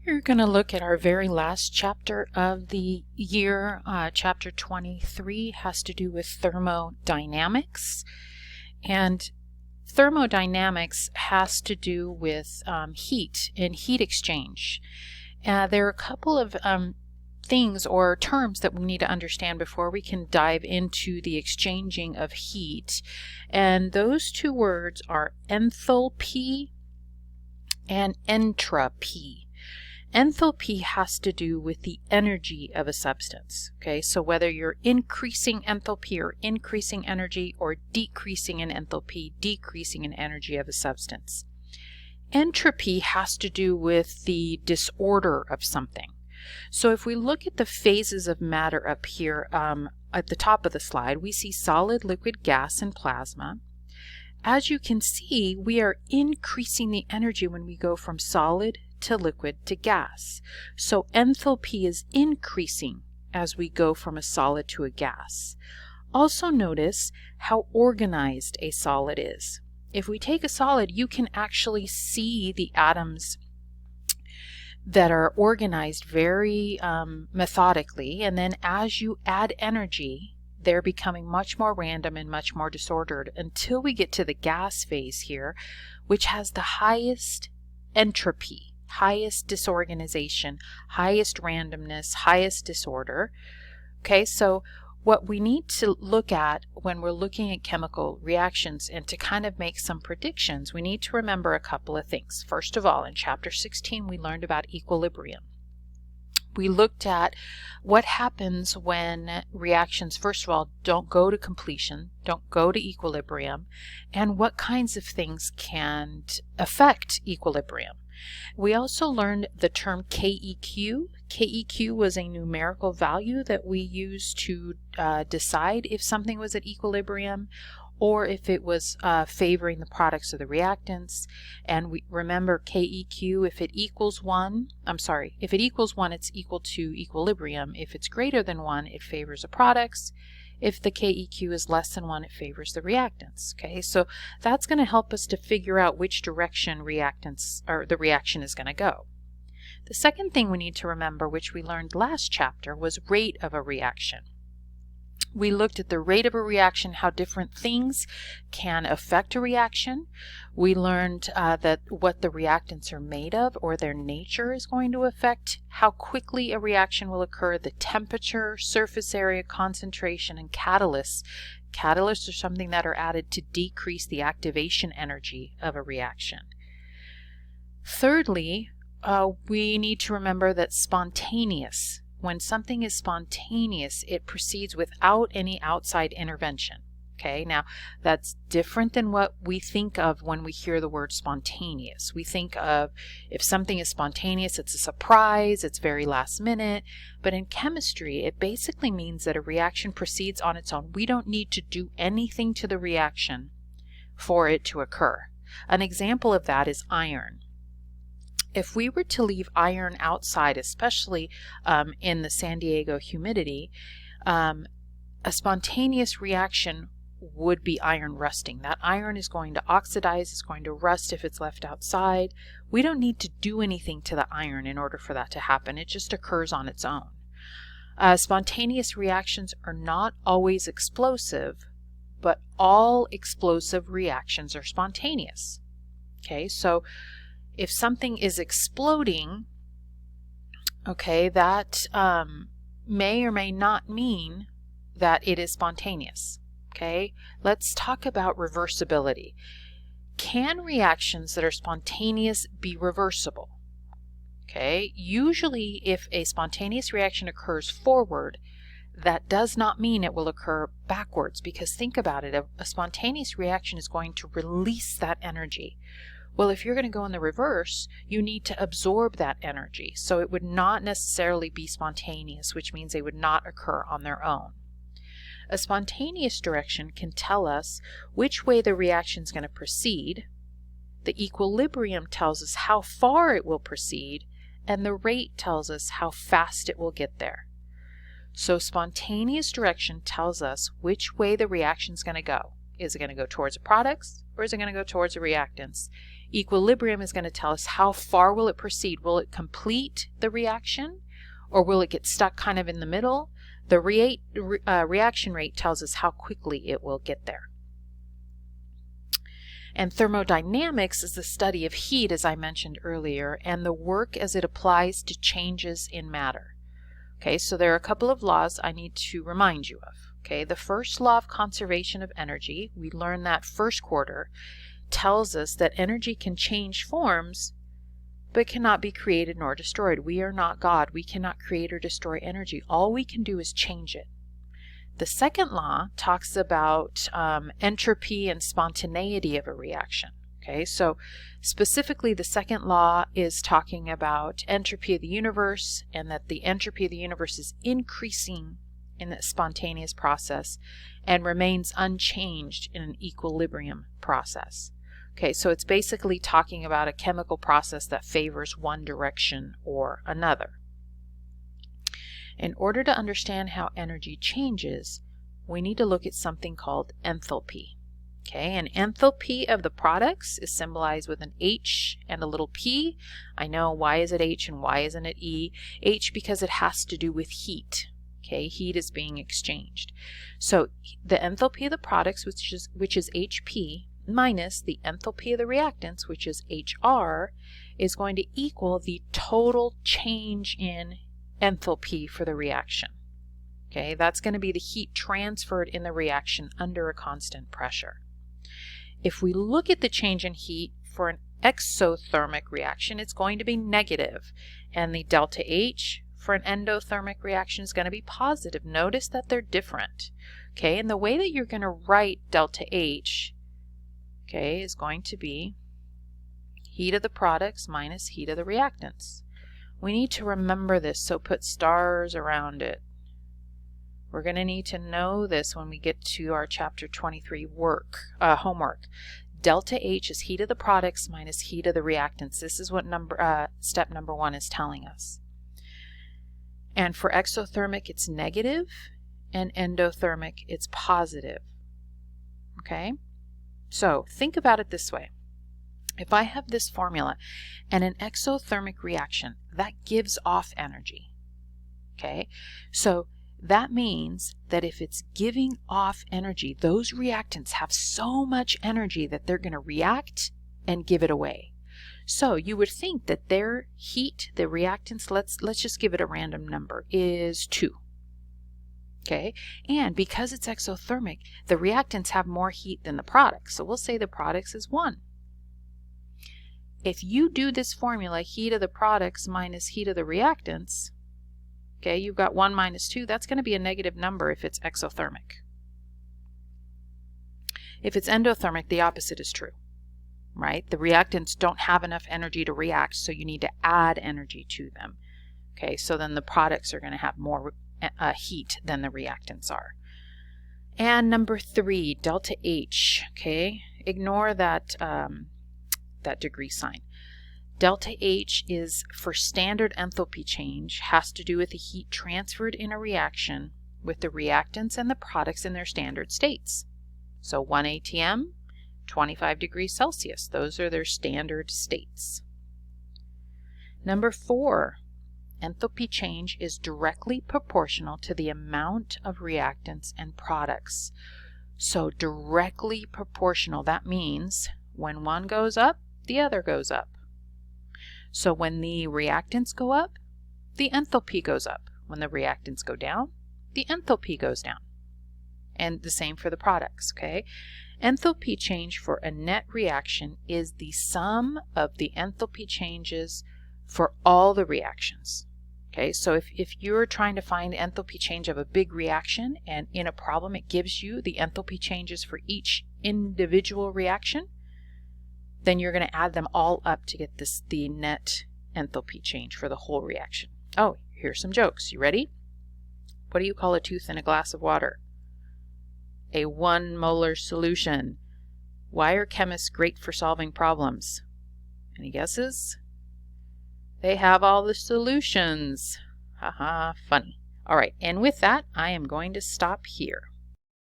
We're going to look at our very last chapter of the year. Chapter 23 has to do with thermodynamics. And thermodynamics has to do with heat and heat exchange. There are a couple of things or terms that we need to understand before we can dive into the exchanging of heat. And those two words are enthalpy and entropy. Enthalpy has to do with the energy of a substance. Okay, so whether you're increasing enthalpy or increasing energy, or decreasing in enthalpy, decreasing in energy of a substance. Entropy has to do with the disorder of something. So if we look at the phases of matter up here at the top of the slide, we see solid, liquid, gas, and plasma. As you can see, we are increasing the energy when we go from solid to liquid to gas. So enthalpy is increasing as we go from a solid to a gas. Also notice how organized a solid is. If we take a solid, you can actually see the atoms that are organized very methodically, and then as you add energy, they're becoming much more random and much more disordered until we get to the gas phase here, which has the highest entropy, highest disorganization, highest randomness, highest disorder. Okay, so what we need to look at when we're looking at chemical reactions and to kind of make some predictions, we need to remember a couple of things. First of all, in chapter 16, we learned about equilibrium. We looked at what happens when reactions, first of all, don't go to completion, don't go to equilibrium, and what kinds of things can affect equilibrium. We also learned the term KEQ. KEQ was a numerical value that we used to decide if something was at equilibrium or if it was favoring the products of the reactants. And we remember KEQ, if it equals 1, if it equals 1, it's equal to equilibrium. If it's greater than 1, it favors the products. If the KEQ is less than 1, it favors the reactants. Okay, so that's going to help us to figure out which direction reactants or the reaction is going to go. The second thing we need to remember, which we learned last chapter, was rate of a reaction. We looked at the rate of a reaction, how different things can affect a reaction. We learned that what the reactants are made of or their nature is going to affect how quickly a reaction will occur, the temperature, surface area, concentration, and catalysts. Catalysts are something that are added to decrease the activation energy of a reaction. Thirdly, we need to remember that spontaneous. When something is spontaneous, it proceeds without any outside intervention. Okay, now that's different than what we think of when we hear the word spontaneous. We think of if something is spontaneous, it's a surprise, it's very last minute. But in chemistry, it basically means that a reaction proceeds on its own. We don't need to do anything to the reaction for it to occur. An example of that is iron. If we were to leave iron outside, especially in the San Diego humidity, a spontaneous reaction would be iron rusting. That iron is going to oxidize, it's going to rust if it's left outside. We don't need to do anything to the iron in order for that to happen. It just occurs on its own. Spontaneous reactions are not always explosive, but all explosive reactions are spontaneous. Okay, so if something is exploding, okay, that may or may not mean that it is spontaneous. Okay, let's talk about reversibility. Can reactions that are spontaneous be reversible? Okay, usually if a spontaneous reaction occurs forward, that does not mean it will occur backwards, because think about it, a spontaneous reaction is going to release that energy. Well, if you're going to go in the reverse, you need to absorb that energy. So it would not necessarily be spontaneous, which means they would not occur on their own. A spontaneous direction can tell us which way the reaction is going to proceed. The equilibrium tells us how far it will proceed, and the rate tells us how fast it will get there. So spontaneous direction tells us which way the reaction is going to go. Is it going to go towards the products or is it going to go towards the reactants? Equilibrium is going to tell us how far will it proceed. Will it complete the reaction, or will it get stuck kind of in the middle? The reaction rate tells us how quickly it will get there. And thermodynamics is the study of heat, as I mentioned earlier, and the work as it applies to changes in matter. Okay, so there are a couple of laws I need to remind you of. Okay, the first law of conservation of energy, we learned that first quarter, tells us that energy can change forms but cannot be created nor destroyed. We are not God. We cannot create or destroy energy. All we can do is change it. The second law talks about entropy and spontaneity of a reaction. Okay, so specifically the second law is talking about entropy of the universe, and that the entropy of the universe is increasing in the spontaneous process and remains unchanged in an equilibrium process. Okay, so it's basically talking about a chemical process that favors one direction or another. In order to understand how energy changes, we need to look at something called enthalpy. Okay, and enthalpy of the products is symbolized with an H and a little p. I know, why is it H and why isn't it E? H because it has to do with heat. Okay, heat is being exchanged. So the enthalpy of the products, which is HP, minus the enthalpy of the reactants, which is HR, is going to equal the total change in enthalpy for the reaction. Okay, that's going to be the heat transferred in the reaction under a constant pressure. If we look at the change in heat for an exothermic reaction, it's going to be negative, and the delta H for an endothermic reaction is going to be positive. Notice that they're different. Okay, and the way that you're going to write delta H, okay, is going to be heat of the products minus heat of the reactants. We need to remember this, so put stars around it. We're going to need to know this when we get to our chapter 23 homework. Delta H is heat of the products minus heat of the reactants. This is what step number 1 is telling us. And for exothermic, it's negative, and endothermic, it's positive. Okay? So think about it this way. If I have this formula and an exothermic reaction, that gives off energy. Okay? So that means that if it's giving off energy, those reactants have so much energy that they're going to react and give it away. So you would think that their heat, the reactants, let's just give it a random number, is 2. Okay, and because it's exothermic, the reactants have more heat than the products. So we'll say the products is 1. If you do this formula, heat of the products minus heat of the reactants, okay, you've got 1 minus 2. That's going to be a negative number if it's exothermic. If it's endothermic, the opposite is true, right? The reactants don't have enough energy to react, so you need to add energy to them. Okay, so then the products are going to have more heat than the reactants are. And number 3, delta H. Okay, ignore that that degree sign. Delta H is for standard enthalpy change, has to do with the heat transferred in a reaction with the reactants and the products in their standard states. So 1 atm, 25 degrees Celsius. Those are their standard states. Number 4, enthalpy change is directly proportional to the amount of reactants and products. So directly proportional, that means when one goes up, the other goes up. So when the reactants go up, the enthalpy goes up. When the reactants go down, the enthalpy goes down. And the same for the products, okay? Enthalpy change for a net reaction is the sum of the enthalpy changes for all the reactions. Okay, so if you're trying to find enthalpy change of a big reaction, and in a problem it gives you the enthalpy changes for each individual reaction, then you're going to add them all up to get the net enthalpy change for the whole reaction. Oh, here's some jokes. You ready? What do you call a tooth in a glass of water? A 1 molar solution. Why are chemists great for solving problems? Any guesses? They have all the solutions. Haha, funny. All right, and with that, I am going to stop here.